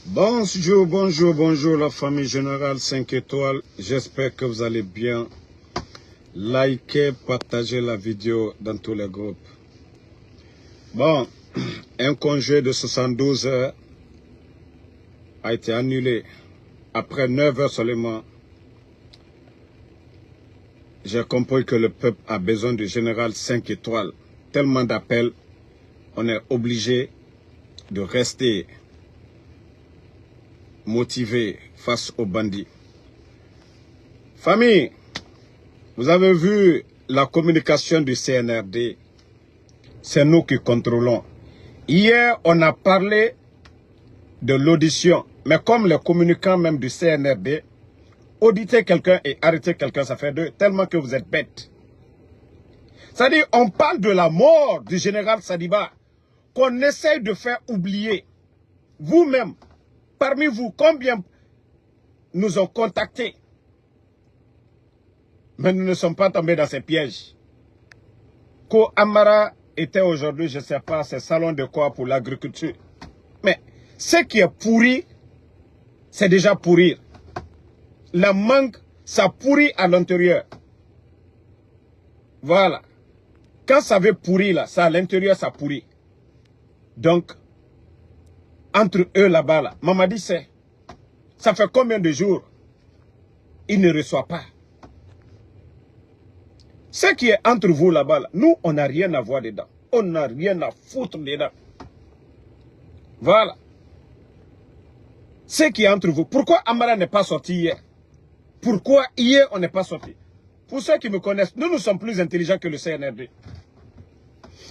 Bonjour, bonjour, bonjour la famille générale 5 étoiles. J'espère que vous allez bien. Likez, partagez la vidéo dans tous les groupes. Bon, un congé de 72 heures a été annulé. Après 9 heures seulement, j'ai compris que le peuple a besoin du général 5 étoiles. Tellement d'appels, on est obligé de rester motivé face aux bandits. Famille, vous avez vu la communication du CNRD. C'est nous qui contrôlons. Hier, on a parlé de l'audition. Mais comme les communicants même du CNRD, auditer quelqu'un et arrêter quelqu'un, ça fait deux. Tellement que vous êtes bêtes. C'est-à-dire, on parle de la mort du général Sadiba, qu'on essaye de faire oublier. Vous-même, parmi vous, combien nous ont contactés? Mais nous ne sommes pas tombés dans ces pièges. Ko Amara était aujourd'hui, je ne sais pas, c'est salon de quoi pour l'agriculture. Mais ce qui est pourri, c'est déjà pourrir. La mangue, ça pourrit à l'intérieur. Voilà. Quand ça veut pourrir, là, ça à l'intérieur, ça pourrit. Donc, entre eux là-bas, là, Mamadi sait. Ça fait combien de jours il ne reçoit pas? Ce qui est entre vous là-bas, là, nous, on n'a rien à voir dedans. On n'a rien à foutre dedans. Voilà. Ce qui est entre vous. Pourquoi Amara n'est pas sorti hier? Pourquoi hier, on n'est pas sorti? Pour ceux qui me connaissent, nous sommes plus intelligents que le CNRD.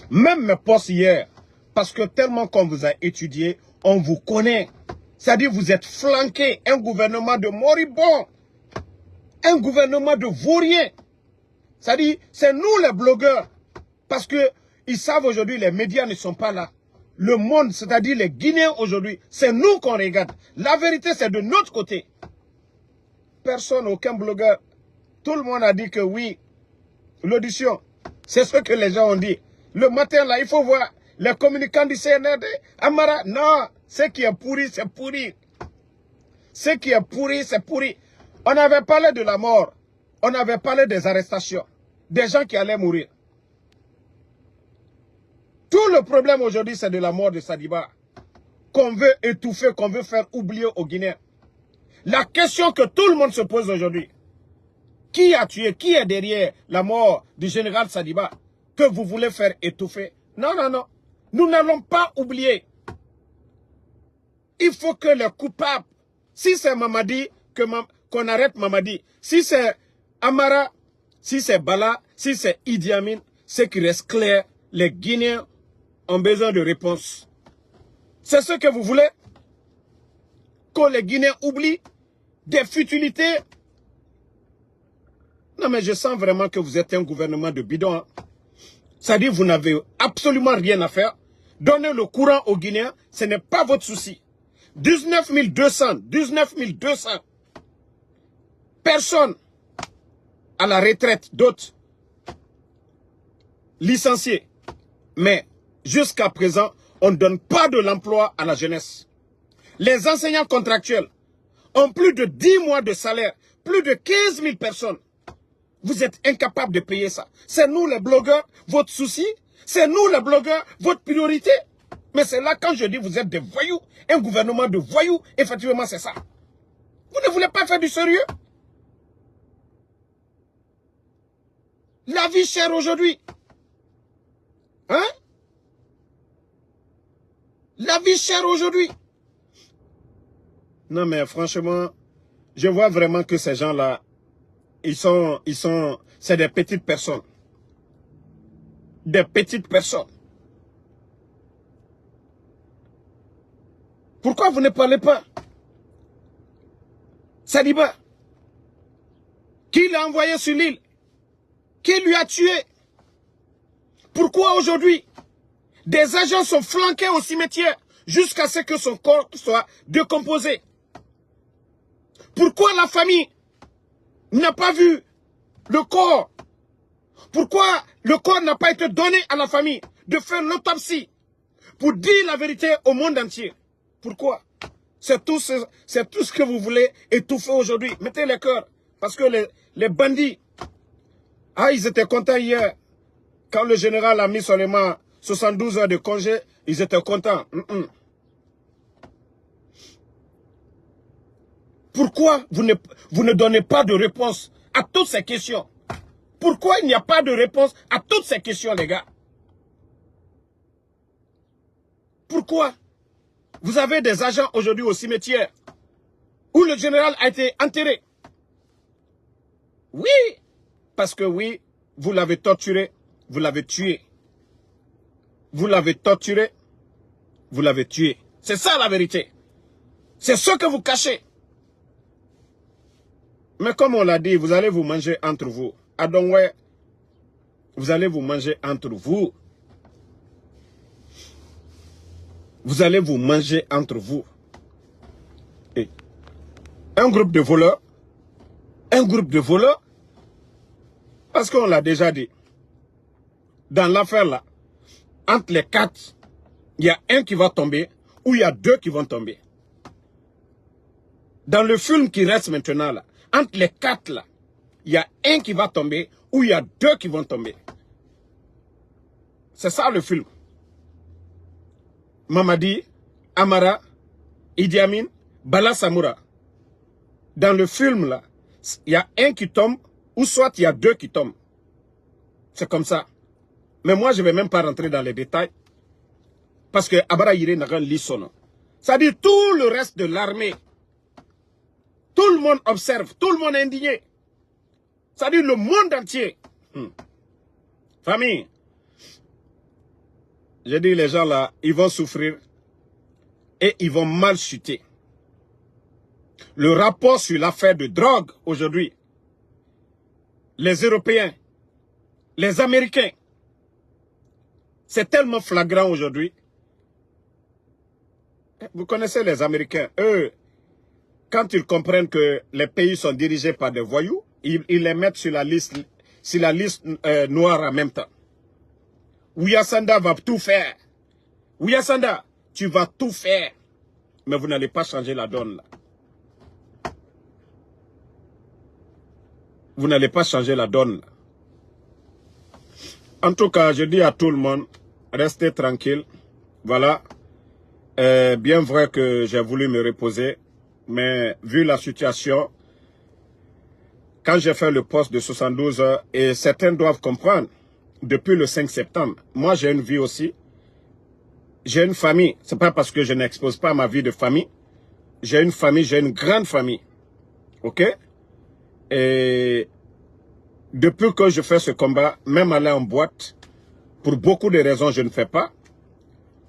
Même mes postes hier, parce que tellement qu'on vous a étudié, on vous connaît. C'est-à-dire vous êtes flanqué, un gouvernement de moribonds, un gouvernement de vauriens. C'est-à-dire, c'est nous les blogueurs, parce que ils savent aujourd'hui, les médias ne sont pas là. Le monde, c'est-à-dire les Guinéens aujourd'hui, c'est nous qu'on regarde. La vérité, c'est de notre côté. Personne, aucun blogueur. Tout le monde a dit que oui, l'audition, c'est ce que les gens ont dit. Le matin, là, il faut voir les communicants du CNRD. Amara, non, ce qui est pourri, c'est pourri. Ce qui est pourri, c'est pourri. On avait parlé de la mort. On avait parlé des arrestations. Des gens qui allaient mourir. Tout le problème aujourd'hui, c'est de la mort de Sadiba. Qu'on veut étouffer, qu'on veut faire oublier aux Guinéens. La question que tout le monde se pose aujourd'hui. Qui a tué? Qui est derrière la mort du général Sadiba que vous voulez faire étouffer? Non, non, non. Nous n'allons pas oublier. Il faut que les coupables, si c'est Mamadi, qu'on arrête Mamadi. Si c'est Amara, si c'est Bala, si c'est Idi Amin, ce qui reste clair, les Guinéens ont besoin de réponses. C'est ce que vous voulez? Que les Guinéens oublient des futilités? Non, mais je sens vraiment que vous êtes un gouvernement de bidon. Hein. C'est-à-dire que vous n'avez absolument rien à faire. Donnez le courant aux Guinéens, ce n'est pas votre souci. 19 200 personnes à la retraite, d'autres licenciés. Mais jusqu'à présent, on ne donne pas de l'emploi à la jeunesse. Les enseignants contractuels ont plus de 10 mois de salaire, plus de 15 000 personnes. Vous êtes incapables de payer ça. C'est nous les blogueurs, votre souci. C'est nous les blogueurs, votre priorité. Mais c'est là quand je dis vous êtes des voyous, un gouvernement de voyous, effectivement c'est ça. Vous ne voulez pas faire du sérieux? La vie chère aujourd'hui. Hein? La vie chère aujourd'hui. Non mais franchement, je vois vraiment que ces gens-là, c'est des petites personnes. Des petites personnes. Pourquoi vous ne parlez pas? Sadiba, qui l'a envoyé sur l'île? Qui lui a tué? Pourquoi aujourd'hui, des agents sont flanqués au cimetière jusqu'à ce que son corps soit décomposé? Pourquoi la famille n'a pas vu le corps? Pourquoi le corps n'a pas été donné à la famille de faire l'autopsie pour dire la vérité au monde entier? Pourquoi? C'est tout ce que vous voulez étouffer aujourd'hui. Mettez les cœurs. Parce que les bandits, ils étaient contents hier. Quand le général a mis seulement 72 heures de congé, ils étaient contents. Pourquoi vous ne donnez pas de réponse à toutes ces questions? Pourquoi il n'y a pas de réponse à toutes ces questions, les gars? Pourquoi? Vous avez des agents aujourd'hui au cimetière où le général a été enterré. Oui, parce que oui, vous l'avez torturé, vous l'avez tué. Vous l'avez torturé, vous l'avez tué. C'est ça la vérité. C'est ce que vous cachez. Mais comme on l'a dit, vous allez vous manger entre vous. Adonwe, vous allez vous manger entre vous. Vous allez vous manger entre vous. Et un groupe de voleurs, parce qu'on l'a déjà dit, dans l'affaire là, entre les 4, il y a un qui va tomber, ou il y a 2 qui vont tomber. Dans le film qui reste maintenant là, entre les 4 là, il y a un qui va tomber, ou il y a 2 qui vont tomber. C'est ça le film. Mamadi, Amara, Idi Amin, Bala Samoura. Dans le film là, il y a un qui tombe, ou soit il y a 2 qui tombent. C'est comme ça. Mais moi, je ne vais même pas rentrer dans les détails. Parce que Abara Yire n'a rien lu son nom. C'est-à-dire tout le reste de l'armée. Tout le monde observe, tout le monde est indigné. C'est-à-dire le monde entier. Famille, j'ai dit les gens là, ils vont souffrir et ils vont mal chuter. Le rapport sur l'affaire de drogue aujourd'hui, les Européens, les Américains, c'est tellement flagrant aujourd'hui. Vous connaissez les Américains, eux, quand ils comprennent que les pays sont dirigés par des voyous, ils les mettent sur la liste noire en même temps. Ouyasanda va tout faire. Ouyasanda, tu vas tout faire. Mais vous n'allez pas changer la donne là. Vous n'allez pas changer la donne là. En tout cas, je dis à tout le monde, restez tranquille. Voilà. Bien vrai que j'ai voulu me reposer. Mais vu la situation, quand j'ai fait le poste de 72 heures, et certains doivent comprendre, depuis le 5 septembre, moi j'ai une vie aussi. J'ai une famille. C'est pas parce que je n'expose pas ma vie de famille. J'ai une famille, j'ai une grande famille. Ok? Et depuis que je fais ce combat, même aller en boîte, pour beaucoup de raisons, je ne fais pas.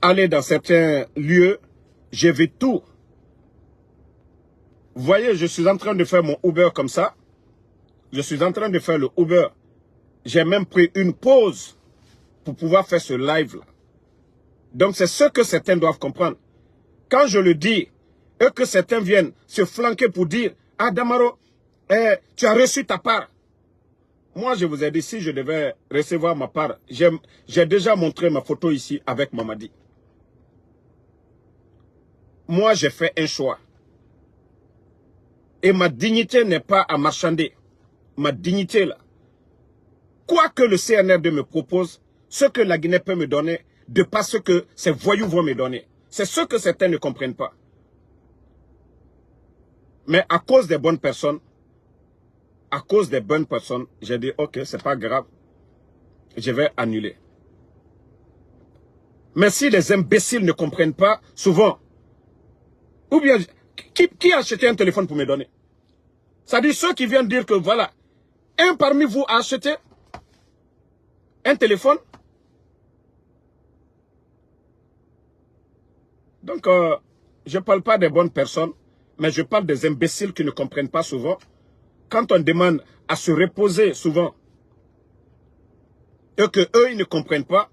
Aller dans certains lieux, j'évite tout. Vous voyez, je suis en train de faire mon Uber comme ça. Je suis en train de faire le Uber. J'ai même pris une pause pour pouvoir faire ce live-là. Donc, c'est ce que certains doivent comprendre. Quand je le dis, et que certains viennent se flanquer pour dire « Ah, Damaro, tu as reçu ta part. » Moi, je vous ai dit, si je devais recevoir ma part, j'ai déjà montré ma photo ici avec Mamadi. Moi, j'ai fait un choix. Et ma dignité n'est pas à marchander. Ma dignité, là. Quoi que le CNRD me propose, ce que la Guinée peut me donner, de pas ce que ces voyous vont me donner. C'est ce que certains ne comprennent pas. Mais à cause des bonnes personnes, j'ai dit, ok, c'est pas grave, je vais annuler. Mais si les imbéciles ne comprennent pas, souvent, ou bien, qui a acheté un téléphone pour me donner? Ça dit ceux qui viennent dire que voilà, un parmi vous a acheté un téléphone. Donc, je ne parle pas des bonnes personnes, mais je parle des imbéciles qui ne comprennent pas souvent. Quand on demande à se reposer souvent, et que eux ils ne comprennent pas,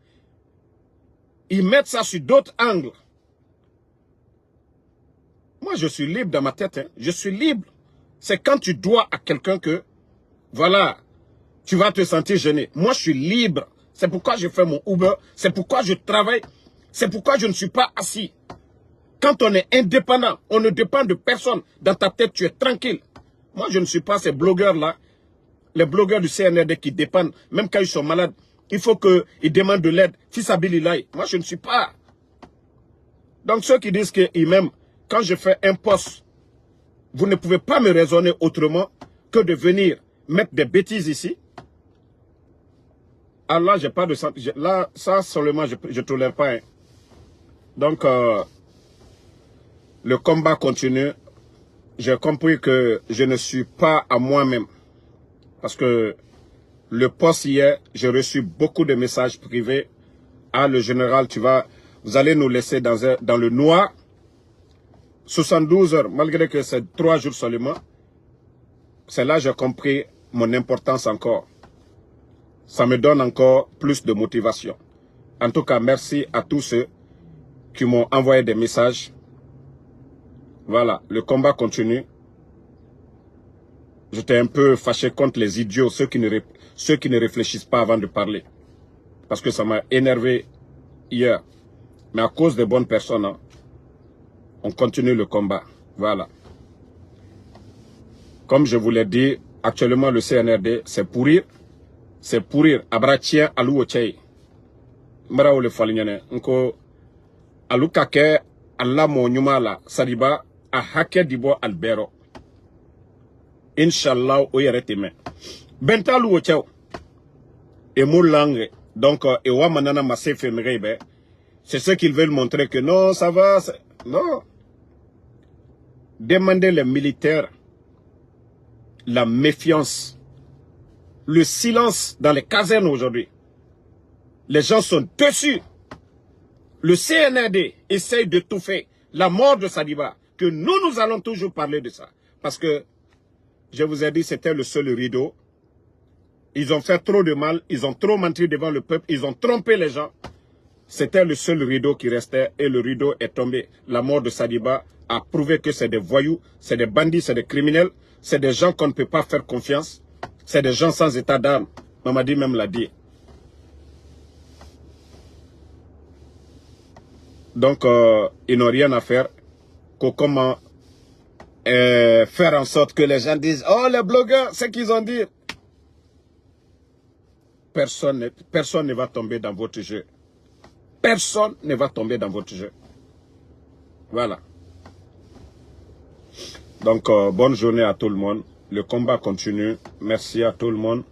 ils mettent ça sur d'autres angles. Moi, je suis libre dans ma tête. Hein. Je suis libre. C'est quand tu dois à quelqu'un que, voilà, tu vas te sentir gêné. Moi, je suis libre. C'est pourquoi je fais mon Uber. C'est pourquoi je travaille. C'est pourquoi je ne suis pas assis. Quand on est indépendant, on ne dépend de personne. Dans ta tête, tu es tranquille. Moi, je ne suis pas ces blogueurs-là. Les blogueurs du CNRD qui dépendent, même quand ils sont malades, il faut qu'ils demandent de l'aide. Fils Abililaï. Moi, je ne suis pas. Donc, ceux qui disent qu'ils m'aiment, quand je fais un poste, vous ne pouvez pas me raisonner autrement que de venir mettre des bêtises ici. Ah là, j'ai pas de sang. Là, ça seulement, je ne tolère pas. Hein. Donc, le combat continue. J'ai compris que je ne suis pas à moi-même. Parce que le poste hier, j'ai reçu beaucoup de messages privés. Ah, le général, vous allez nous laisser dans le noir. 72 heures, malgré que c'est 3 jours seulement. C'est là que j'ai compris mon importance encore. Ça me donne encore plus de motivation. En tout cas, merci à tous ceux qui m'ont envoyé des messages. Voilà, le combat continue. J'étais un peu fâché contre les idiots, ceux qui ne réfléchissent pas avant de parler. Parce que ça m'a énervé hier. Mais à cause des bonnes personnes, hein, on continue le combat. Voilà. Comme je vous l'ai dit, actuellement le CNRD, c'est pourrir. C'est pourrir. Abratien alou ochei. Mara ole falignane. Nko alou kake alla mo nyumala sadiba a hake dibo albero. Inch'Allah, oyerete Benta alou ochei. Et mon langue. Donc, ewa manana masse femrebe. C'est ce qu'ils veulent montrer que non, ça va. Non. Demandez les militaires la méfiance, le silence dans les casernes aujourd'hui. Les gens sont dessus. Le CNRD essaye de tout faire. La mort de Sadiba, que nous allons toujours parler de ça. Parce que, je vous ai dit, c'était le seul rideau. Ils ont fait trop de mal, ils ont trop menti devant le peuple, ils ont trompé les gens. C'était le seul rideau qui restait et le rideau est tombé. La mort de Sadiba a prouvé que c'est des voyous, c'est des bandits, c'est des criminels, c'est des gens qu'on ne peut pas faire confiance, c'est des gens sans état d'âme. Mamadi même l'a dit. Donc, ils n'ont rien à faire que comment faire en sorte que les gens disent « Oh, les blogueurs, c'est qu'ils ont dit !» Personne ne va tomber dans votre jeu. Personne ne va tomber dans votre jeu. Voilà. Donc, bonne journée à tout le monde. Le combat continue. Merci à tout le monde.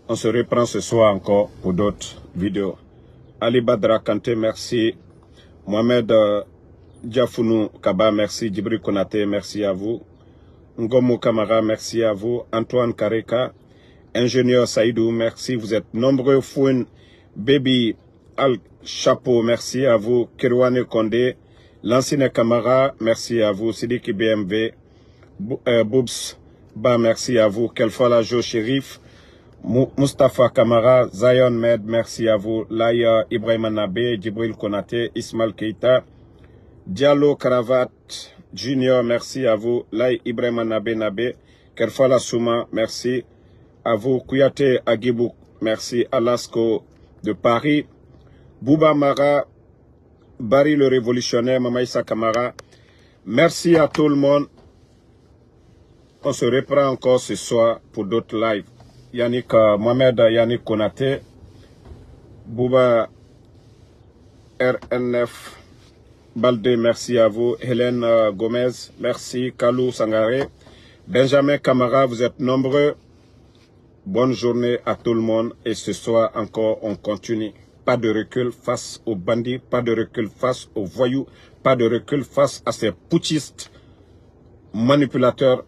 On se reprend ce soir encore pour d'autres vidéos. Ali Badra Kanté, merci. Mohamed Diafounou Kaba, merci. Djibril Konaté, merci à vous. Ngomo Kamara, merci à vous. Antoine Kareka, ingénieur Saïdou, merci. Vous êtes nombreux. Fouine, Baby Al Chapeau, merci à vous. Kirwane Kondé, Lancine Kamara, merci à vous. Sidiki BMV, Boubs Ba, merci à vous. Kelfala Jo Sherif, Mustafa Kamara, Zion Med, merci à vous. Laïa Ibrahim Nabe, Djibril Konaté, Ismail Keita, Diallo Cravat Junior, merci à vous. Laï Ibrahim Nabe, Kelfala Souma, merci à vous. Kouyaté Agibou, merci. Alasco de Paris, Bouba Mara, Barry le révolutionnaire, Mamaïsa Kamara, merci à tout le monde. On se reprend encore ce soir pour d'autres lives. Yannick, Mohamed Yannick Konaté, Bouba RNF, Baldé, merci à vous. Hélène Gomez, merci. Kalou Sangaré, Benjamin Kamara, vous êtes nombreux. Bonne journée à tout le monde. Et ce soir encore, on continue. Pas de recul face aux bandits, pas de recul face aux voyous, pas de recul face à ces putschistes manipulateurs.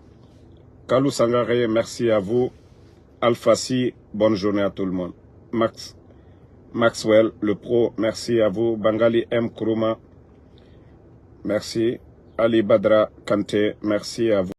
Kalou Sangaré, merci à vous. Alfassi, bonne journée à tout le monde. Maxwell, le pro, merci à vous. Bangali M. Kuruma, merci. Ali Badra Kanté, merci à vous.